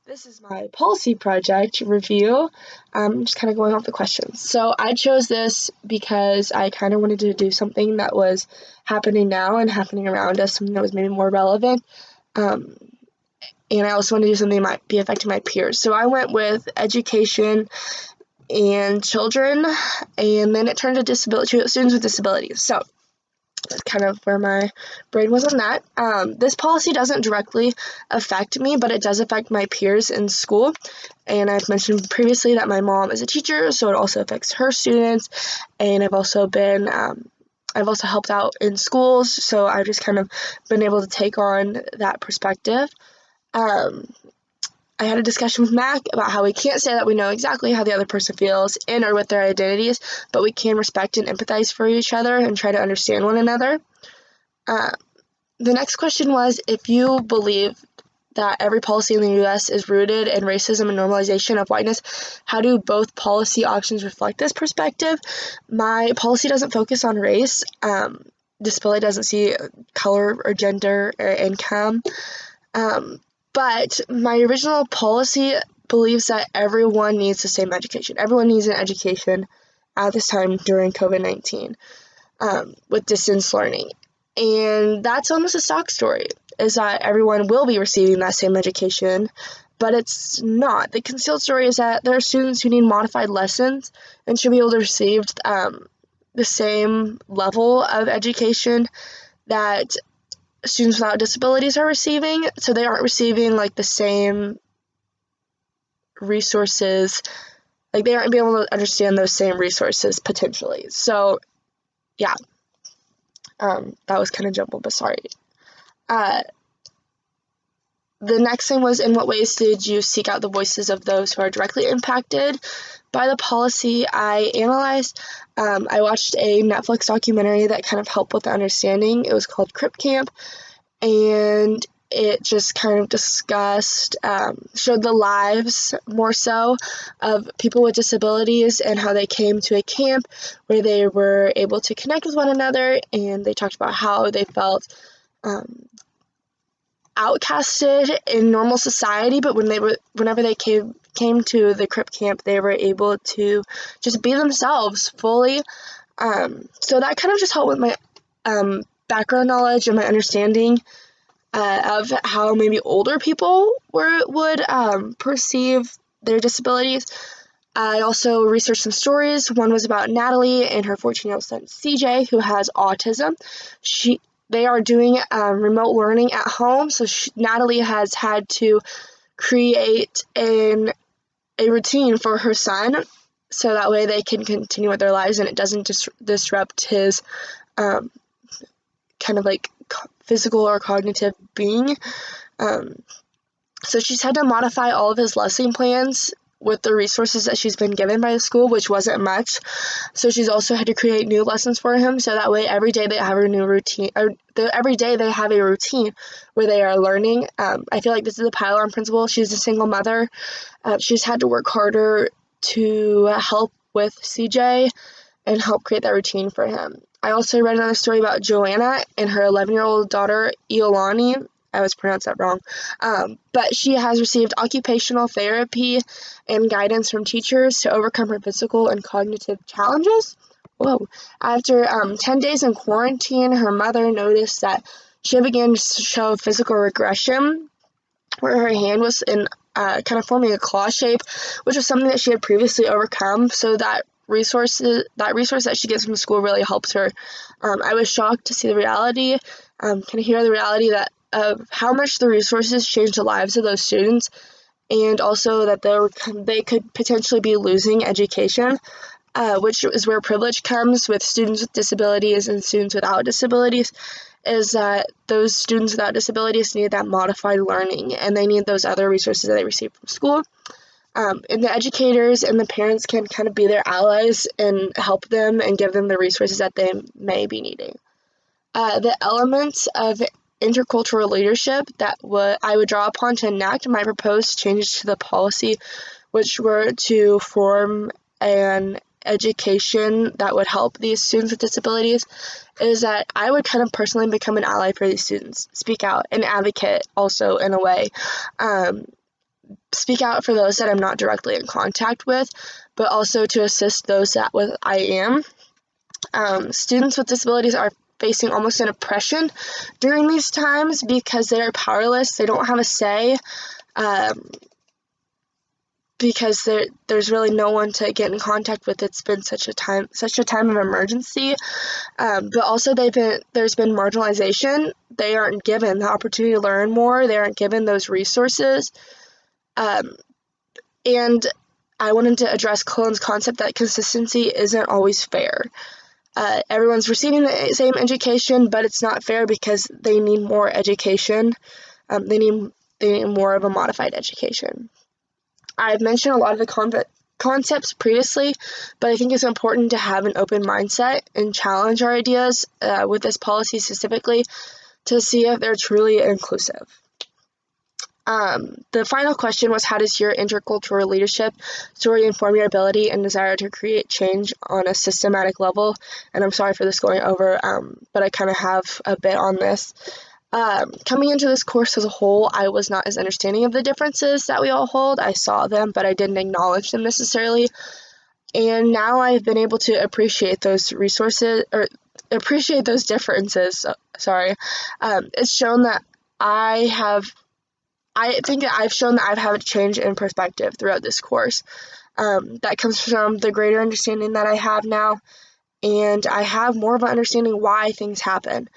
This is my policy project review. I'm just kind of going off the questions. So I chose this because I kind of wanted to do something that was happening now and happening around us, something that was maybe more relevant. And I also wanted to do something that might be affecting my peers. So I went with education and children, and then it turned to students with disabilities. So that's kind of where my brain was on that. This policy doesn't directly affect me, but it does affect my peers in school. And I've mentioned previously that my mom is a teacher, so it also affects her students. And I've also helped out in schools, so I've just kind of been able to take on that perspective. I had a discussion with Mac about how we can't say that we know exactly how the other person feels in or with their identities, but we can respect and empathize for each other and try to understand one another. The next question was, if you believe that every policy in the U.S. is rooted in racism and normalization of whiteness, how do both policy options reflect this perspective? My policy doesn't focus on race. Disability doesn't see color or gender or income. But my original policy believes that everyone needs the same education. Everyone needs an education at this time during COVID-19 with distance learning. And that's almost a stock story, is that everyone will be receiving that same education, but it's not. The concealed story is that there are students who need modified lessons and should be able to receive the same level of education that students without disabilities are receiving, so they aren't receiving the same resources, they aren't being able to understand those same resources potentially. So yeah, that was kind of jumbled, but sorry. The next thing was, in what ways did you seek out the voices of those who are directly impacted by the policy? I watched a Netflix documentary that kind of helped with the understanding. It was called Crip Camp, and it just kind of showed the lives more so of people with disabilities and how they came to a camp where they were able to connect with one another, and they talked about how they felt outcasted in normal society, but whenever they came to the Crip Camp, they were able to just be themselves fully. So that kind of just helped with my background knowledge and my understanding of how maybe older people would perceive their disabilities. I also researched some stories. One was about Natalie and her 14-year-old son CJ, who has autism. They are doing remote learning at home, so Natalie has had to create a routine for her son, so that way they can continue with their lives and it doesn't disrupt his kind of physical or cognitive being. So she's had to modify all of his lesson plans with the resources that she's been given by the school, which wasn't much. So she's also had to create new lessons for him, so that way every day they have a new routine, every day they have a routine where they are learning. I feel like this is a pile-on principle. She's a single mother. She's had to work harder to help with CJ and help create that routine for him. I also read another story about Joanna and her 11-year-old daughter, Iolani. I always pronounce that wrong. But she has received occupational therapy and guidance from teachers to overcome her physical and cognitive challenges. Whoa. After 10 days in quarantine, her mother noticed that she began to show physical regression, where her hand was in kind of forming a claw shape, which was something that she had previously overcome. So that resource that she gets from school really helps her. I was shocked to see the reality, kind of hear the reality of how much the resources change the lives of those students, and also that they could potentially be losing education, which is where privilege comes with students with disabilities and students without disabilities, is that those students without disabilities need that modified learning, and they need those other resources that they receive from school. And the educators and the parents can kind of be their allies and help them and give them the resources that they may be needing. The elements of intercultural leadership that I would draw upon to enact my proposed changes to the policy, which were to form an education that would help these students with disabilities, is that I would kind of personally become an ally for these students, speak out, and advocate also in a way. speak out for those that I'm not directly in contact with, but also to assist those that I am. Students with disabilities are facing almost an oppression during these times because they are powerless. They don't have a say, because there's really no one to get in contact with. It's been such a time of emergency, but also there's been marginalization. They aren't given the opportunity to learn more. They aren't given those resources, and I wanted to address Cullen's concept that consistency isn't always fair. Everyone's receiving the same education, but it's not fair because they need more education. They need more of a modified education. I've mentioned a lot of the concepts previously, but I think it's important to have an open mindset and challenge our ideas with this policy specifically to see if they're truly inclusive. The final question was, how does your intercultural leadership story inform your ability and desire to create change on a systematic level? And I'm sorry for this going over, but I kind of have a bit on this. Coming into this course as a whole, I was not as understanding of the differences that we all hold. I saw them, but I didn't acknowledge them necessarily. And now I've been able to appreciate those resources, or appreciate those differences. It's shown that I think that I've shown that I've had a change in perspective throughout this course. That comes from the greater understanding that I have now, and I have more of an understanding why things happen.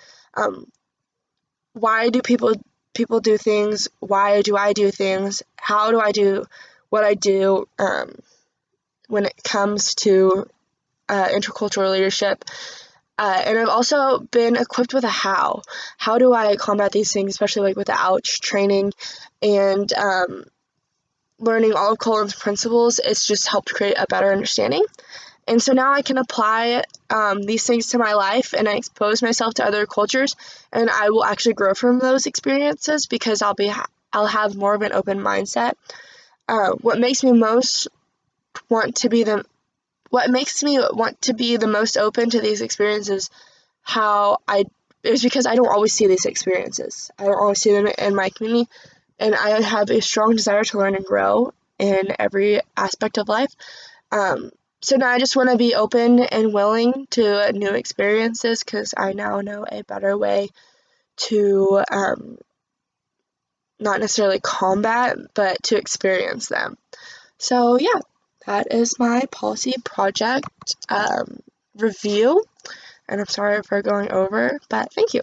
Why do people do things? Why do I do things? How do I do what I do when it comes to intercultural leadership? And I've also been equipped with a how. How do I combat these things, especially like with the OUCH training and learning all of Cullen's principles? It's just helped create a better understanding. And so now I can apply these things to my life, and I expose myself to other cultures, and I will actually grow from those experiences because I'll have more of an open mindset. What makes me want to be the most open to these experiences is because I don't always see these experiences. I don't always see them in my community, and I have a strong desire to learn and grow in every aspect of life. So now I just want to be open and willing to new experiences because I now know a better way to not necessarily combat, but to experience them. So yeah, that is my policy project review, and I'm sorry for going over, but thank you.